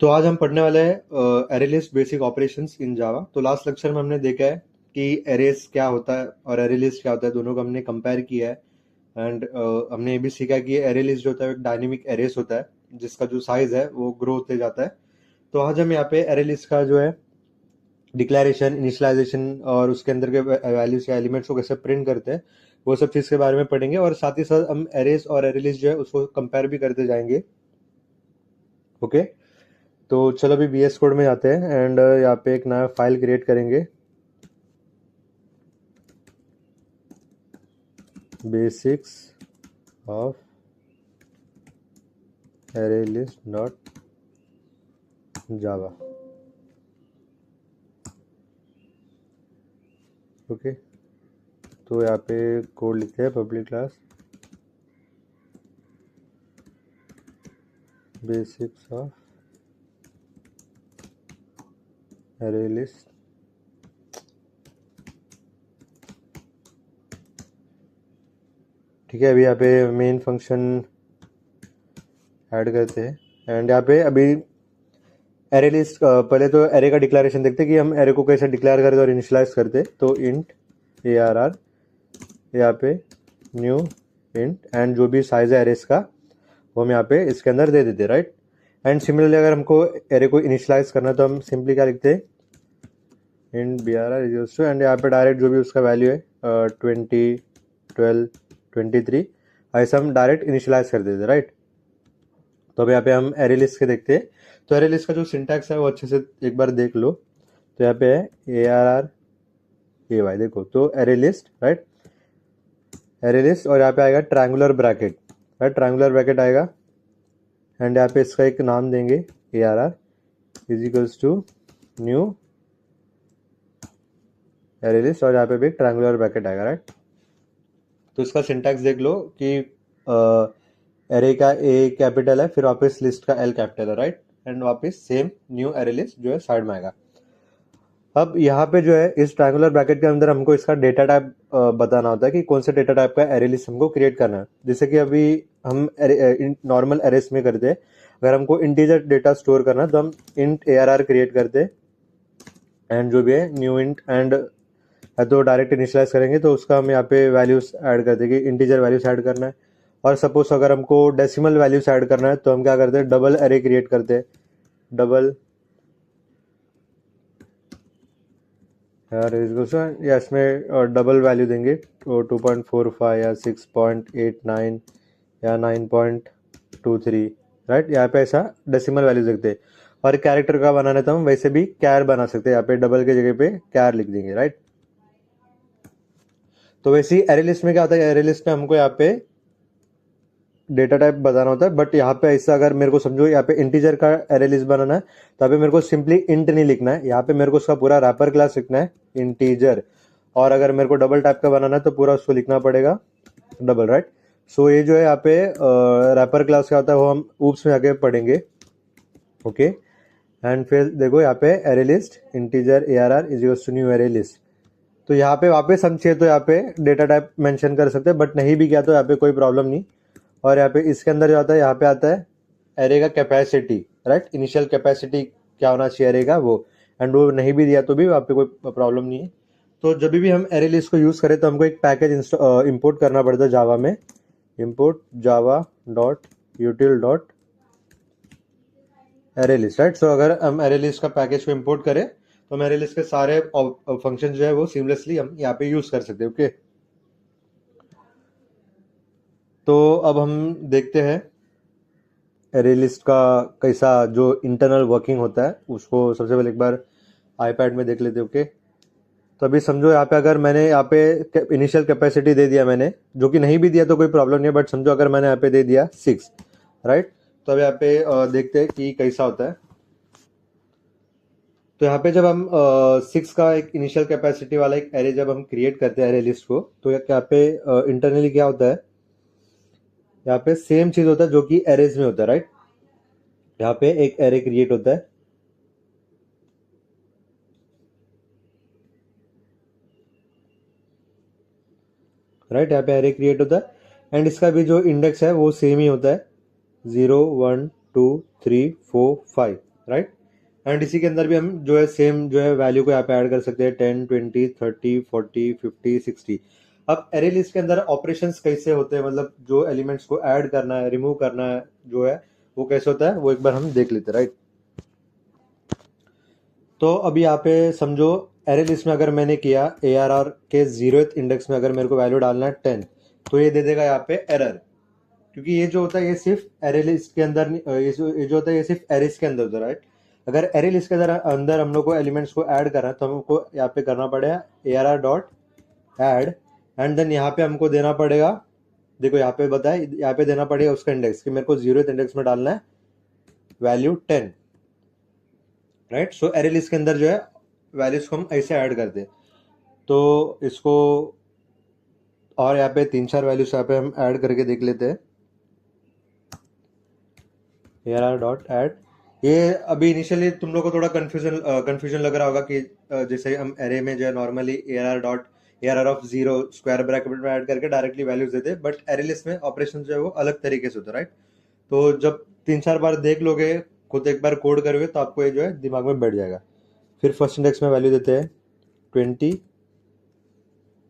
तो आज हम पढ़ने वाले हैं array list basic operations in Java. तो लास्ट लेक्चर में हमने देखा है कि एरेस क्या होता है और एरे लिस्ट क्या होता है, दोनों को हमने कंपेयर किया है। एंड हमने ये भी सीखा कि एरे लिस्ट जो होता है एक डायनेमिक एरेस होता है जिसका जो साइज है वो ग्रो होते जाता है। तो आज हम यहाँ पे एरे लिस्ट का जो है डिक्लेरेशन, इनिशियलाइजेशन और उसके अंदर के वैल्यूज या एलिमेंट्स को कैसे प्रिंट करते हैं वो सब चीज़ के बारे में पढ़ेंगे, और साथ ही साथ हम एरेस और एरे लिस्ट जो है उसको कंपेयर भी करते जाएंगे। ओके, तो चलो अभी VS कोड में जाते हैं एंड यहाँ पे एक नया फाइल क्रिएट करेंगे, basics of array list dot Java. Okay, तो यहाँ पे कोड लिखते हैं public class basics of array list. ठीक है, अभी यहाँ पे मेन फंक्शन ऐड करते हैं एंड यहाँ पे अभी एरे लिस्ट पहले तो एरे का डिक्लेरेशन देखते हैं कि हम एरे को कैसे डिक्लेयर करते और इनिशियलाइज करते। तो इंट ARR यहाँ पे न्यू इंट एंड जो भी साइज है एरेस का वो हम यहाँ पे इसके अंदर दे देते, राइट। एंड सिमिलरली अगर हमको एरे को इनिशियलाइज करना है तो हम सिंपली क्या लिखते हैं, int BRR is to, and यहाँ पे डायरेक्ट जो भी उसका वैल्यू है 20, 12, 23 ऐसा हम डायरेक्ट इनिशियलाइज कर देते, राइट। तो अब यहाँ पे हम एरे लिस्ट के देखते हैं। तो एरे लिस्ट का जो सिंटैक्स है वो अच्छे से एक बार देख लो। तो यहाँ पे है ARR AY, देखो तो array list, right, array list, और यहाँ पे आएगा triangular bracket, right, triangular bracket आएगा एंड यहाँ पे इसका एक नाम देंगे ARR is equals to new array list, और यहाँ पे भी ट्रायंगुलर ब्रैकेट आएगा, राइट। तो इसका सिंटैक्स देख लो कि एरे का A कैपिटल है, फिर वापस लिस्ट का L कैपिटल है, राइट, एंड वापस सेम न्यू एरे लिस्ट जो है साइड में आएगा। अब यहाँ पे जो है इस ट्रायंगुलर ब्रैकेट के अंदर हमको इसका डेटा टाइप बताना होता है कि कौन से डेटा टाइप का एरे लिस्ट हमको क्रिएट करना है। जैसे कि अभी हम नॉर्मल एरेस में करते हैं, अगर हमको इंटीजर डेटा स्टोर करना है तो हम इंट ARR क्रिएट करते हैं एंड जो भी है न्यू इंट, एंड तो डायरेक्ट इनिशियलाइज करेंगे तो उसका हम यहाँ पे वैल्यूज ऐड कर देंगे, इंटीजर वैल्यूज ऐड करना है। और सपोज अगर हमको डेसिमल वैल्यूज ऐड करना है तो हम क्या करते हैं, डबल एरे क्रिएट करते हैं, डबल या इसमें डबल वैल्यू देंगे तो 2.45 या 6.89 या 9.23, राइट। यहाँ पे ऐसा डेसिमल वैल्यू देखते हैं। और कैरेक्टर का बनाना है तो हम वैसे भी कैर बना सकते हैं, यहाँ पे डबल के जगह पे कैर लिख देंगे, राइट। तो वैसे ही एरे लिस्ट में क्या होता है, एरे लिस्ट में हमको यहाँ पे डेटा टाइप बताना होता है, बट यहाँ पे ऐसा अगर मेरे को समझो यहाँ पे इंटीजर का एरे लिस्ट बनाना है तो यहाँ पे मेरे को सिंपली इंट नहीं लिखना है, यहाँ पे मेरे को उसका पूरा रैपर क्लास लिखना है इंटीजर। और अगर मेरे को डबल टाइप का बनाना है तो पूरा उसको लिखना पड़ेगा डबल, राइट। सो ये जो है यहाँ पे रैपर क्लास क्या होता है वो हम ऊप्स में आगे पढ़ेंगे। ओके, एंड फिर देखो यहाँ पे array list integer ARR is equals to new array list. तो यहाँ पे वापस हम चाहिए तो यहाँ पे डेटा टाइप मेंशन कर सकते हैं, बट नहीं भी किया तो यहाँ पे कोई प्रॉब्लम नहीं। और यहाँ पे इसके अंदर जो आता है, यहाँ पे आता है एरे का कैपेसिटी, राइट, इनिशियल कैपेसिटी क्या होना चाहिए एरे का वो, एंड वो नहीं भी दिया तो भी वहाँ पे कोई प्रॉब्लम नहीं है। तो जब भी हम एरे लिस्ट को यूज़ करें तो हमको एक पैकेज इंपोर्ट करना पड़ता है जावा में, import Java dot util dot array list, right. So अगर हम एरे लिस्ट का पैकेज को इंपोर्ट करें तो हम एरे लिस्ट के सारे फंक्शन जो है वो सीमलेसली हम यहाँ पे यूज़ कर सकते हैं। ओके, तो अब हम देखते हैं एरे लिस्ट का कैसा जो इंटरनल वर्किंग होता है उसको सबसे पहले एक बार आईपैड में देख लेते हैं। ओके, तो अभी समझो यहाँ पे अगर मैंने यहाँ पे इनिशियल कैपेसिटी दे दिया मैंने, जो कि नहीं भी दिया तो कोई प्रॉब्लम नहीं है, बट समझो अगर मैंने यहाँ पे दे दिया 6, राइट। तो अब यहाँ पे देखते हैं कि कैसा होता है। तो यहाँ पे जब हम 6 का एक इनिशियल कैपेसिटी वाला एक एरे जब हम क्रिएट करते हैं एरे लिस्ट को, तो यहाँ पे इंटरनली क्या होता है, यहाँ पे सेम चीज होता है जो कि एरेज में होता है, राइट। यहाँ पे एक एरे क्रिएट होता है, राइट, यहाँ पे एरे क्रिएट होता है एंड इसका भी जो इंडेक्स है वो सेम ही होता है, 0 1 2 3 4 5, राइट। एंड इसी के अंदर भी हम जो है सेम जो है वैल्यू को यहाँ पे ऐड कर सकते हैं 10, 20, 30, 40, 50, 60। अब एरे लिस्ट के अंदर ऑपरेशंस कैसे होते हैं, मतलब जो एलिमेंट्स को ऐड करना है, रिमूव करना है जो है वो कैसे होता है, वो एक बार हम देख लेते हैं, राइट। तो अभी यहाँ पे समझो एरे लिस्ट में अगर मैंने किया ARR के 0th इंडेक्स में अगर मेरे को वैल्यू डालना है 10, तो ये दे देगा यहाँ पे एरर, क्योंकि ये जो होता है ये सिर्फ एरे लिस्ट के अंदर ये जो होता है ये सिर्फ एरेस के अंदर होता है, राइट। अगर एरे लिस्ट के अंदर अंदर हम लोग को एलिमेंट्स को ऐड करना है तो हमको यहाँ पे करना पड़ेगा ARR dot add, and then यहाँ पे हमको देना पड़ेगा, देखो यहाँ पे बताए, यहाँ पे देना पड़ेगा उसका इंडेक्स कि मेरे को 0th इंडेक्स में डालना है वैल्यू 10, राइट। सो एरे लिस्ट के अंदर जो है वैल्यूज को हम ऐसे ऐड करते हैं। तो इसको और यहाँ पे 3-4 वैल्यूज यहाँ पे हम ऐड करके देख लेते हैं। ARR डॉट ऐड, ये अभी इनिशियली तुम लोग को थोड़ा कंफ्यूजन लग रहा होगा कि जैसे हम एरे में जो है normally ARR of 0 square bracket में ऐड करके डायरेक्टली वैल्यूज देते हैं, बट एरे लिस्ट में ऑपरेशन जो है वो अलग तरीके से होता है, राइट। तो जब 3-4 बार देख लोगे, खुद एक बार कोड करोगे तो आपको ये जो है दिमाग में बैठ जाएगा। फिर फर्स्ट इंडेक्स में वैल्यू देते हैं 20,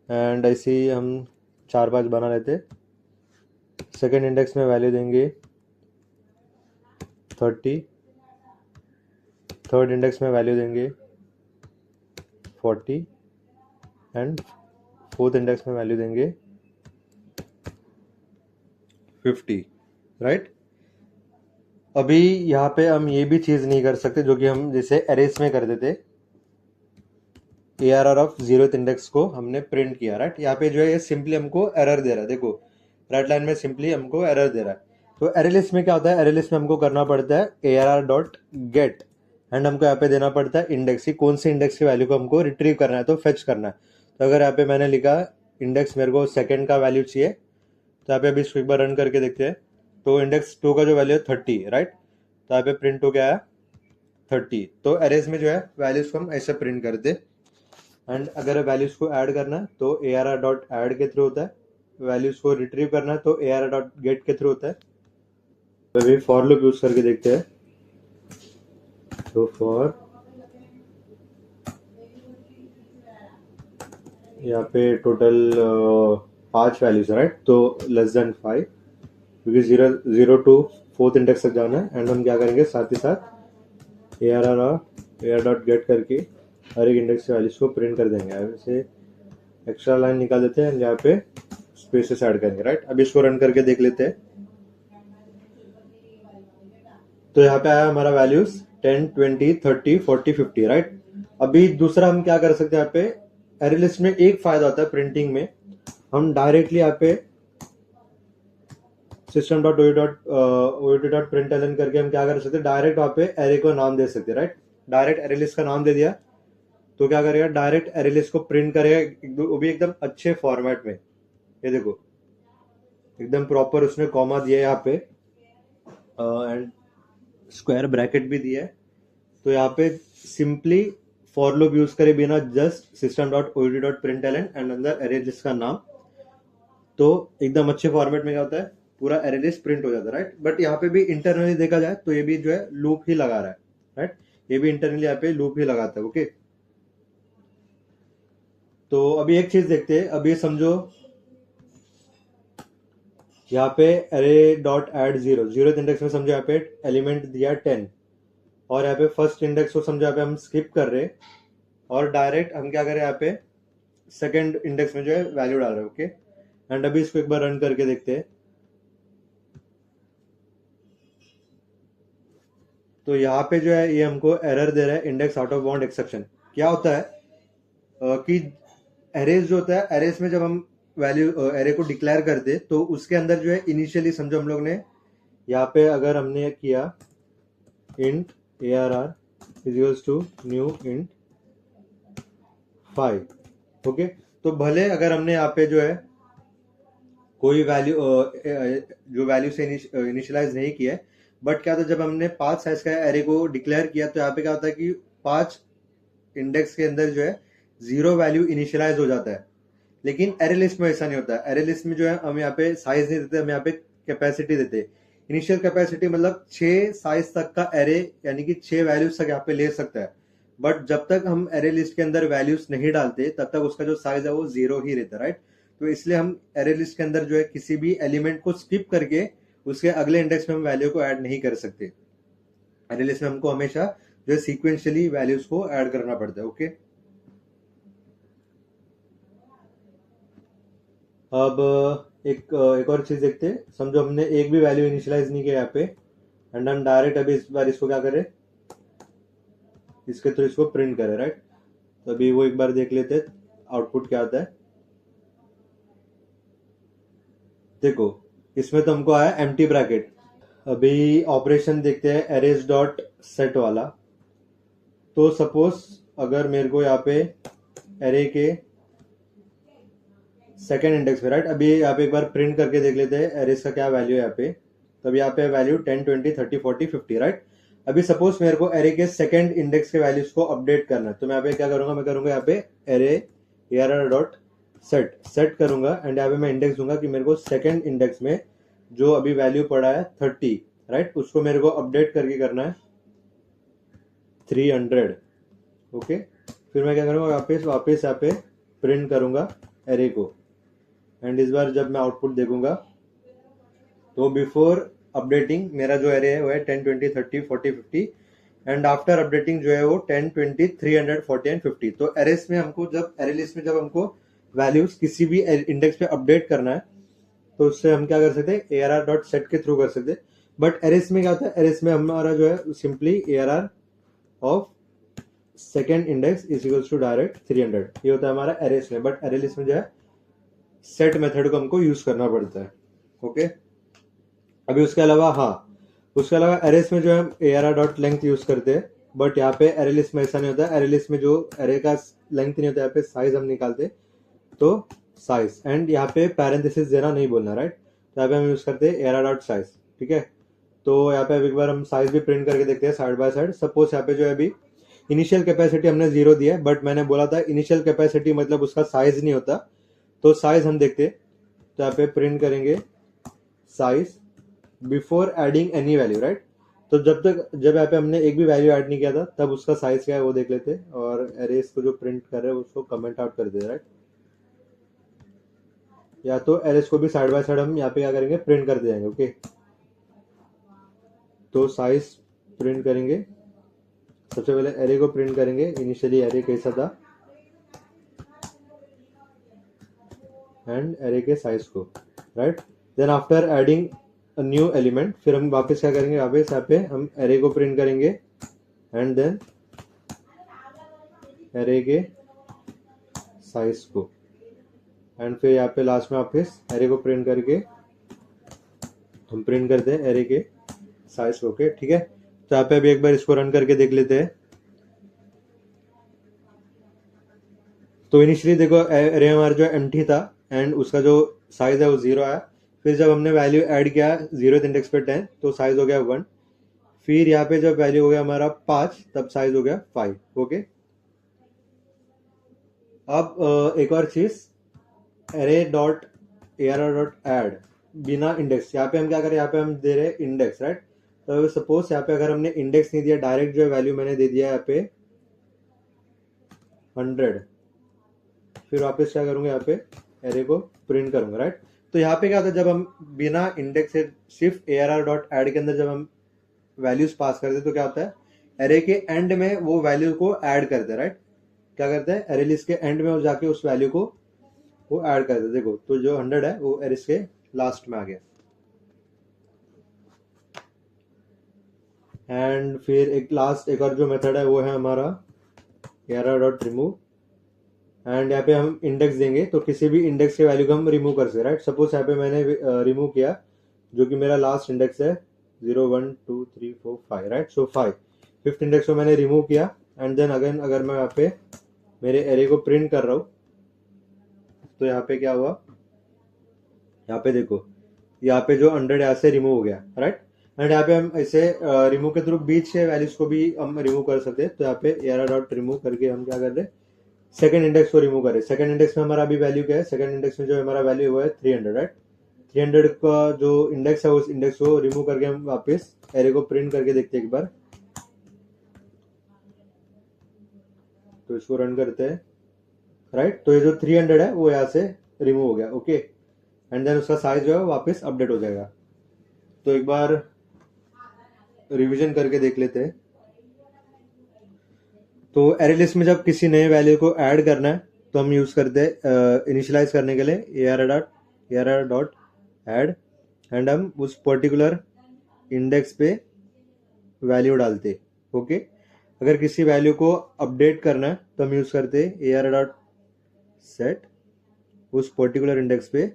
एंड ऐसे ही हम 4-5 बना लेते। सेकेंड इंडेक्स में वैल्यू देंगे 30, थर्ड इंडेक्स में वैल्यू देंगे 40, एंड फोर्थ इंडेक्स में वैल्यू देंगे 50, राइट। अभी यहाँ पे हम ये भी चीज़ नहीं कर सकते जो कि हम जैसे एरेस में कर देते, ARR ऑफ 0th इंडेक्स को हमने प्रिंट किया, राइट। यहाँ पे जो है ये सिंपली हमको एरर दे रहा है, देखो राइट लाइन में सिंपली हमको एरर दे रहा है। तो एरे लिस्ट में क्या होता है, एरे लिस्ट में हमको करना पड़ता है ARR डॉट गेट, एंड हमको यहाँ पे देना पड़ता है इंडेक्स की कौन से इंडेक्स की वैल्यू को हमको रिट्रीव करना है, तो फेच करना है। तो अगर यहाँ पे मैंने लिखा इंडेक्स मेरे को सेकेंड का वैल्यू चाहिए, तो यहाँ पे अभी इसको एक बार रन करके देखते हैं। तो इंडेक्स 2 का जो वैल्यू है 30, राइट। तो यहाँ पे प्रिंट हो गया है 30। तो एरेज में जो है वैल्यूज को हम ऐसे प्रिंट करते, एंड अगर वैल्यूज को ऐड करना है तो ARR डॉट ऐड के थ्रू होता है, वैल्यूज को रिट्रीव करना है तो ARR डॉट गेट के थ्रू होता है। तो अभी फॉर लूप यूज करके देखते हैं। तो फॉर यहाँ पे टोटल 5 वैल्यूज है, राइट। तो लेस देन 5, क्योंकि 0 टू 4th इंडेक्स तक जाना है, एंड हम क्या करेंगे साथ ही साथ ARR डॉट गेट करके हर एक इंडेक्स के वैल्यूज को प्रिंट कर देंगे। ऐसे एक्स्ट्रा लाइन निकाल देते हैं, यहाँ पे स्पेसेस ऐड करेंगे, राइट। अब इसको रन करके देख लेते हैं। तो यहाँ पे आया हमारा वैल्यूज 10, 20, 30, 40, 50, राइट। अभी दूसरा हम क्या कर सकते हैं, यहाँ पे एरे लिस्ट में एक फायदा होता है प्रिंटिंग में, हम डायरेक्टली यहाँ पे system dot OUT dot println करके हम क्या कर सकते हैं, डायरेक्ट वहाँ पे एरे को नाम दे सकते हैं, राइट। डायरेक्ट एरे लिस्ट का नाम दे दिया तो क्या करेगा, डायरेक्ट एरे लिस्ट को प्रिंट करेगा, वो भी एकदम अच्छे फॉर्मेट में। ये देखो एकदम प्रॉपर उसने कॉमा दिया है यहाँ पे, एंड स्क्वायर ब्रैकेट भी दिया है। तो यहाँ पे सिंपली फॉर लूप यूज करे बिना just system dot OUT dot println and अंदर एरे लिस्ट का नाम, तो एकदम अच्छे फॉर्मेट में क्या होता है, पूरा एरे लिस्ट प्रिंट हो जाता है, राइट। बट यहाँ पे भी इंटरनली देखा जाए तो ये भी जो है लूप ही लगा रहा है, राइट। ये भी इंटरनली यहाँ पे लूप ही लगाता है, ओके। तो अभी एक चीज देखते हैं, अभी समझो यहाँ पे array dot add 0th index में समझो यहाँ पे एलिमेंट दिया 10, और यहाँ पे फर्स्ट इंडेक्स को समझो यहाँ पे हम स्किप कर रहे हैं, और डायरेक्ट हम क्या करें यहाँ पे सेकेंड इंडेक्स में जो है वैल्यू डाल रहे हैं, ओके। एंड अभी इसको एक बार रन करके देखते हैं। तो यहाँ पे जो है ये हमको एरर दे रहा है, index out of bound exception. क्या होता है कि एरेज जो होता है, एरेज में जब हम वैल्यू एरे को डिक्लेयर करते तो उसके अंदर जो है इनिशियली समझो हम लोग ने यहाँ पे अगर हमने किया int ARR is to new int 5, okay. तो भले अगर हमने यहाँ पे जो है कोई वैल्यू जो वैल्यू से इनिशियलाइज नहीं किया है, बट क्या होता है जब हमने 5 साइज का एरे को डिक्लेयर किया तो यहाँ पे क्या होता है कि 5 इंडेक्स के अंदर जो है 0 वैल्यू इनिशियलाइज हो जाता है। लेकिन एरे लिस्ट में ऐसा नहीं होता है। एरे लिस्ट में जो है हम यहाँ पे साइज नहीं देते, हम यहाँ पे कैपेसिटी देते हैं। इनिशियल कैपेसिटी मतलब 6 साइज तक का एरे, यानी कि 6 वैल्यूज तक यहाँ पे ले सकता है, बट जब तक हम एरे लिस्ट के अंदर वैल्यूज नहीं डालते तब तक उसका जो साइज है वो 0 ही रहता है, राइट। तो इसलिए हम एरे लिस्ट के अंदर जो है किसी भी एलिमेंट को स्किप करके उसके अगले इंडेक्स में हम वैल्यू को ऐड नहीं कर सकते। एरे लिस्ट में हमको हमेशा जो है सीक्वेंशियली वैल्यूज को ऐड करना पड़ता है। ओके, अब एक और चीज देखते हैं। समझो हमने एक भी वैल्यू इनिशियलाइज नहीं किया यहाँ पे, एंड हम डायरेक्ट अभी इस बार इसको क्या करें, इसके थ्रू इसको प्रिंट करें, राइट। तो अभी वो एक बार देख लेते हैं आउटपुट क्या आता है। देखो इसमें तो हमको आया एम्प्टी ब्रैकेट। अभी ऑपरेशन देखते हैं अरेज डॉट सेट वाला। तो सपोज अगर मेरे को यहाँ पे एरे के सेकेंड इंडेक्स पे, राइट, अभी यहाँ पे एक बार प्रिंट करके देख लेते हैं एरेज का क्या वैल्यू है यहाँ पे। तो अभी यहाँ पे वैल्यू 10, 20, 30, 40, 50, राइट। अभी सपोज मेरे को एरे के सेकेंड इंडेक्स के वैल्यूज को अपडेट करना है, तो मैं यहाँ पे क्या करूंगा, मैं करूंगा यहाँ पे एरे ARR डॉट सेट करूंगा, एंड यहाँ पे मैं इंडेक्स दूंगा कि मेरे को सेकेंड इंडेक्स में जो अभी वैल्यू पड़ा है 30, राइट, उसको मेरे को अपडेट करके करना है 300। ओके, फिर मैं क्या करूंगा, वापस यहाँ पे प्रिंट करूंगा एरे को, एंड इस बार जब मैं आउटपुट देखूंगा तो बिफोर अपडेटिंग मेरा जो एरे है वो है 10, 20, 30, 40, 50, एंड आफ्टर अपडेटिंग जो है वो 10, 20, 300, 40 एंड 50। तो एरेस में हमको जब एरे लिस्ट में जब हमको वैल्यूज किसी भी इंडेक्स पे अपडेट करना है तो उससे हम क्या कर सकते हैं, ARR डॉट सेट के थ्रू कर सकते हैं। बट एरेस में क्या होता है, एरेस में हमारा जो है simply ARR of second index is equals to direct 300, ये होता है हमारा एरेस में। बट एरे लिस्ट में जो है सेट मेथड को हमको यूज करना पड़ता है। ओके, अभी उसके अलावा उसके अलावा एरेस में जो है हम ARR डॉट लेंथ यूज करते हैं, बट यहाँ पे एरे लिस्ट में ऐसा नहीं होता है। एरे लिस्ट में जो एरे का लेंथ नहीं होता है, यहाँ पे साइज हम निकालते, तो साइज, एंड यहाँ पे पैरेंथेसिस देना नहीं बोलना, राइट। तो यहाँ पे हम यूज करते हैं ARR डॉट साइज, ठीक है। तो यहाँ पे एक बार हम साइज भी प्रिंट करके देखते हैं साइड बाय साइड। सपोज यहाँ पे जो है अभी इनिशियल कैपेसिटी हमने 0 दिया है, बट मैंने बोला था इनिशियल कैपेसिटी मतलब उसका साइज नहीं होता, तो साइज हम देखते हैं। तो यहाँ पे प्रिंट करेंगे size before adding any value, right. तो जब यहाँ पे हमने एक भी वैल्यू ऐड नहीं किया था तब उसका साइज क्या है वो देख लेते हैं, और एरेस को जो प्रिंट कर रहे हैं उसको कमेंट आउट कर दे, राइट। या तो एरेस को भी साइड बाय साइड हम यहाँ पे क्या करेंगे, प्रिंट कर देंगे। ओके, तो साइज प्रिंट करेंगे, सबसे पहले एरे को प्रिंट करेंगे, इनिशियली एरे कैसा था, एंड एरे के साइज को, right. Then after adding new element फिर हम वापस क्या करेंगे, वापस यहाँ पे हम एरे को प्रिंट करेंगे, एंड देन एरे के साइज को, एंड फिर यहाँ पे लास्ट में वापस एरे को प्रिंट करके हम प्रिंट करते हैं एरे के साइज को। ओके, ठीक है। तो यहाँ पे अभी एक बार इसको रन करके देख लेते हैं। तो इनिशियली देखो एरे हमारा जो एम्प्टी था एंड उसका जो साइज है वो 0 आया। फिर जब हमने वैल्यू ऐड किया 0th इंडेक्स पे 10 तो साइज हो गया 1। फिर यहाँ पे जब वैल्यू हो गया हमारा 5 तब साइज हो गया 5। ओके, अब एक और चीज, array dot ARR dot add बिना इंडेक्स, यहाँ पे हम क्या करें, यहाँ पे हम दे रहे हैं इंडेक्स, राइट। तो सपोज यहाँ पे अगर हमने इंडेक्स नहीं दिया, डायरेक्ट जो वैल्यू मैंने दे दिया यहाँ पे 100, फिर वापस क्या करूंगा, यहाँ पे एरे को प्रिंट करूंगा, राइट। तो यहाँ पे क्या होता है, जब हम बिना इंडेक्स से सिर्फ ARR डॉट एड के अंदर जब हम वैल्यूज पास करते हैं तो क्या होता है, एरे के एंड में वो वैल्यू को ऐड करते हैं, राइट। क्या करते हैं, एरे लिस्ट के एंड में वो जाके उस वैल्यू को वो ऐड करते हैं। देखो तो जो 100 है वो एरे के लास्ट में आ गया। एंड फिर एक और जो मेथड है वो है हमारा ARR डॉट रिमूव, एंड यहाँ पे हम इंडेक्स देंगे तो किसी भी इंडेक्स के वैल्यू को हम रिमूव कर सकते, राइट। सपोज यहाँ पे मैंने रिमूव किया जो कि मेरा लास्ट इंडेक्स है 0, 1, 2, 3, 4, 5, राइट। सो 5th इंडेक्स को मैंने रिमूव किया, एंड देन अगेन अगर मैं यहाँ पे मेरे एरे को प्रिंट कर रहा हूँ तो यहाँ पे क्या हुआ, यहाँ पे देखो यहाँ पे जो 100 यहाँ से रिमूव हो गया, राइट। एंड यहाँ पे हम ऐसे रिमूव के थ्रू बीच के वैल्यूज को भी हम रिमूव कर सकते हैं। तो यहाँ पे ARR डॉट रिमूव करके हम क्या कर रहे हैं, सेकंड इंडेक्स को रिमूव करें। सेकंड इंडेक्स में हमारा अभी वैल्यू क्या है, सेकंड इंडेक्स में जो हमारा वैल्यू हुआ है 300, राइट। 300 का जो इंडेक्स है उस इंडेक्स को रिमूव करके हम वापस एरे को प्रिंट करके देखते हैं एक बार। तो इसको रन करते हैं, राइट। तो ये जो 300 है वो यहाँ से रिमूव हो गया, ओके। एंड देन उसका साइज जो है वापस अपडेट हो जाएगा। तो एक बार रिवीजन करके देख लेते हैं। तो एरे लिस्ट में जब किसी नए वैल्यू को ऐड करना है तो हम यूज करते हैं इनिशियलाइज करने के लिए ARR डॉट ऐड, एंड हम उस पर्टिकुलर इंडेक्स पे वैल्यू डालते, ओके। अगर किसी वैल्यू को अपडेट करना है तो हम यूज करते हैं ARR डॉट सेट, उस पर्टिकुलर इंडेक्स पे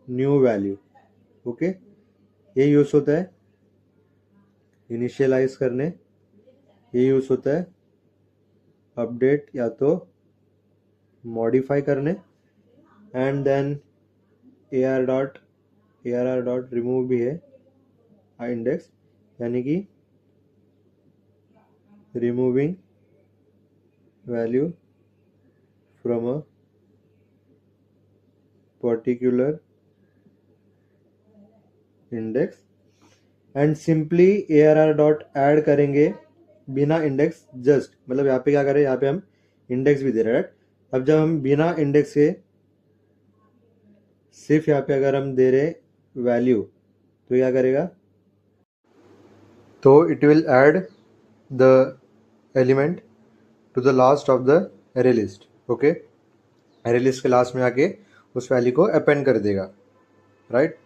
न्यू वैल्यू, ओके। ये यूज होता है इनिशियलाइज करने, ये यूज होता है अपडेट या तो मॉडिफाई करने, and then ARR dot remove भी है इंडेक्स, यानी कि removing value from a particular index. And simply ARR dot add करेंगे बिना इंडेक्स, जस्ट मतलब यहाँ पे क्या करें, यहाँ पे हम इंडेक्स भी दे रहे हैं, राइट। अब जब हम बिना इंडेक्स के सिर्फ यहाँ पे अगर हम दे रहे वैल्यू तो क्या करेगा, तो it will add the element to the last of the array list, okay. Array list के लास्ट में आके उस वैल्यू को अपेंड कर देगा, राइट।